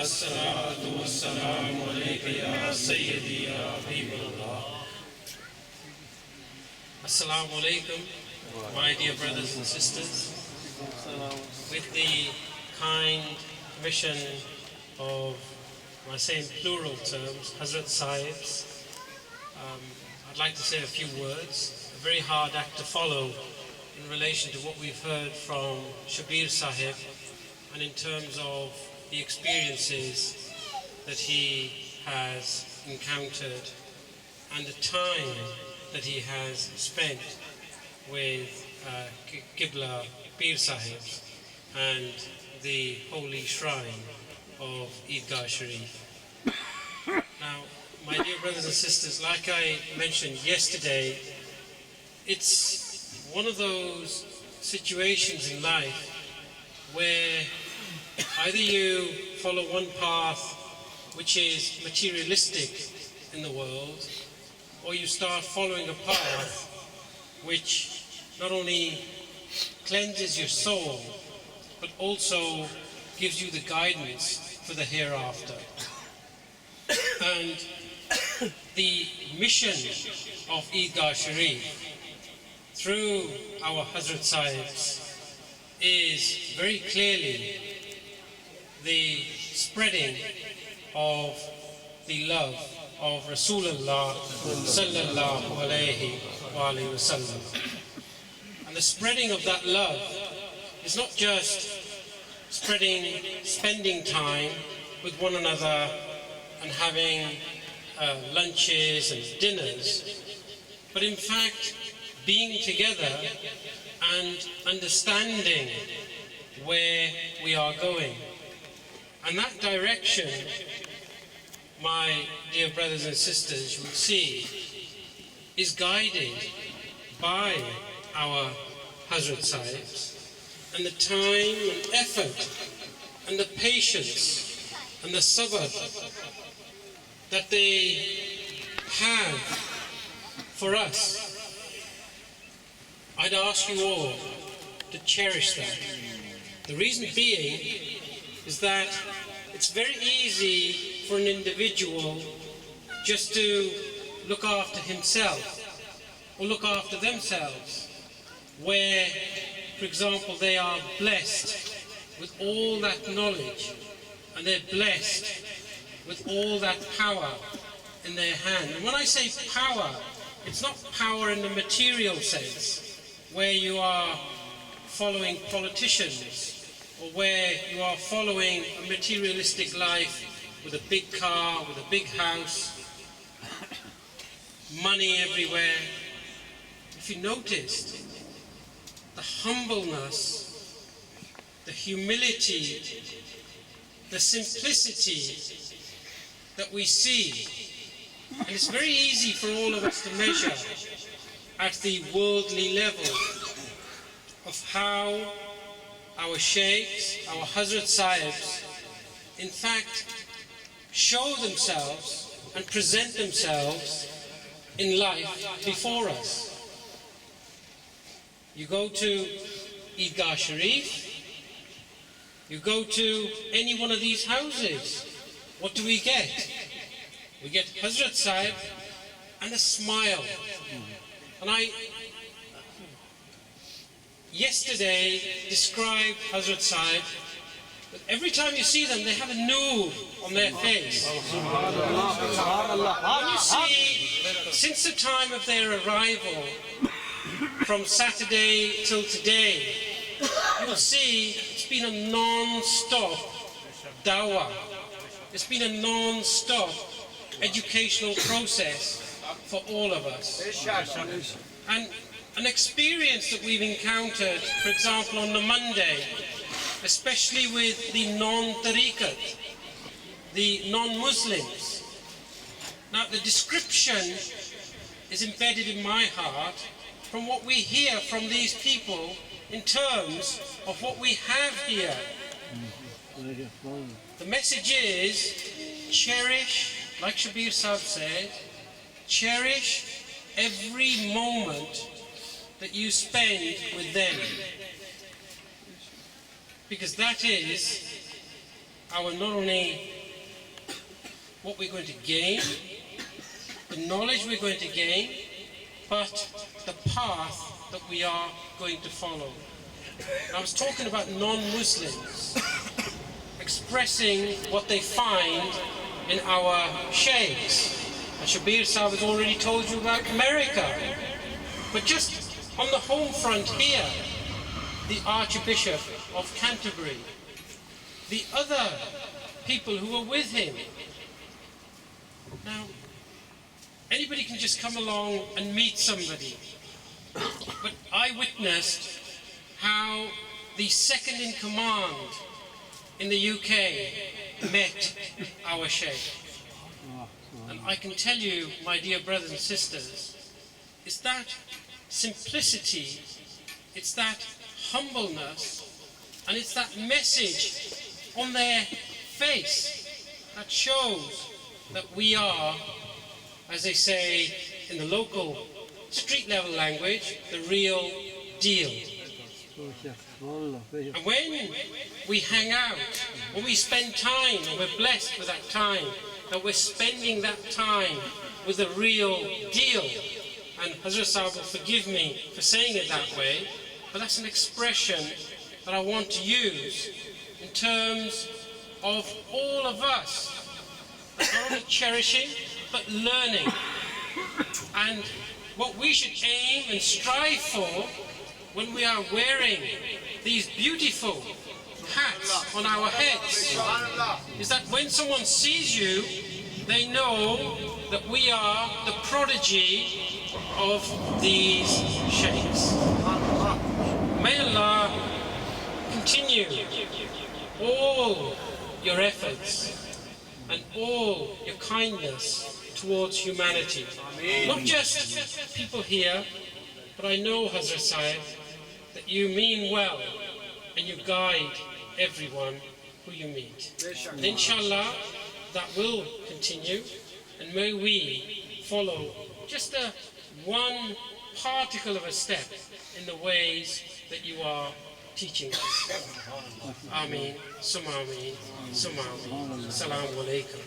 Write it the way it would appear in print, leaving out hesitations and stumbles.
As-salatu was-salamu alayka ya Sayyidi ya Habiballah. Assalamu alaikum, my dear brothers and sisters. With the kind permission of, I say in plural terms, Hazrat Sahibs, I'd like to say a few words. A very hard act to follow in relation to what we've heard from Shabir Sahib and in terms of the experiences that he has encountered and the time that he has spent with Qibla Pir Sahib and the holy shrine of Eidgah Sharif. Now, my dear brothers and sisters, like I mentioned yesterday, it's one of those situations in life where either you follow one path which is materialistic in the world, or you start following a path which not only cleanses your soul, but also gives you the guidance for the hereafter. And the mission of Eidgah Sharif through our Hazrat Sahibs is very clearly the spreading of the love of Rasulullah sallallahu alayhi wa sallam. And the spreading of that love is not just spending time with one another and having lunches and dinners, but in fact being together and understanding where we are going. And that direction, my dear brothers and sisters, you will see, is guided by our Hazrat Sahibs, and the time and effort and the patience and the sabr that they have for us. I'd ask you all to cherish that. The reason being is that it's very easy for an individual just to look after himself or look after themselves, where, for example, they are blessed with all that knowledge and they're blessed with all that power in their hand. And when I say power, it's not power in the material sense, where you are following politicians or where you are following a materialistic life with a big car, with a big house, money everywhere. If you noticed, the humbleness, the humility, the simplicity that we see, and it's very easy for all of us to measure at the worldly level of how our sheikhs, our Hazrat Sahibs, in fact, show themselves and present themselves in life before us. You go to Eidgah Sharif, you go to any one of these houses, what do we get? We get Hazrat Sahib and a smile. And I yesterday described Hazrat Sahib, that every time you see them, they have a noor on their face. When you see, since the time of their arrival, from Saturday till today, you will see it's been a non-stop dawah. It's been a non-stop educational process for all of us. And an experience that we've encountered, for example, on the Monday, especially with the non-tariqat, the non-Muslims. Now, the description is embedded in my heart from what we hear from these people in terms of what we have here. The message is, cherish, like Shabir Sahib said, cherish every moment that you spend with them, because that is our not only what we're going to gain, the knowledge we're going to gain, but the path that we are going to follow. I was talking about non-Muslims expressing what they find in our sheikhs. And Shabir Sahib has already told you about America. But just on the home front here, the Archbishop of Canterbury, the other people who were with him. Now, anybody can just come along and meet somebody. But I witnessed how the second in command in the UK met our Sheikh. And I can tell you, my dear brothers and sisters, it's that simplicity, it's that humbleness, and it's that message on their face that shows that we are, as they say in the local street level language, the real deal. And when we hang out, when we spend time, and we're blessed with that time, that we're spending that time with the real deal. And Hazrat Sahib will forgive me for saying it that way, but that's an expression that I want to use in terms of all of us, not only cherishing, but learning. And what we should aim and strive for when we are wearing these beautiful hats on our heads is that when someone sees you, they know that we are the prodigy of these sheikhs. May Allah continue all your efforts and all your kindness towards humanity. Not just people here, but I know, Hazrat Sahib, that you mean well and you guide everyone who you meet. And inshallah, that will continue, and may we follow just one particle of a step in the ways that you are teaching us. Ameen, summa ameen, summa ameen. Assalamu alaikum.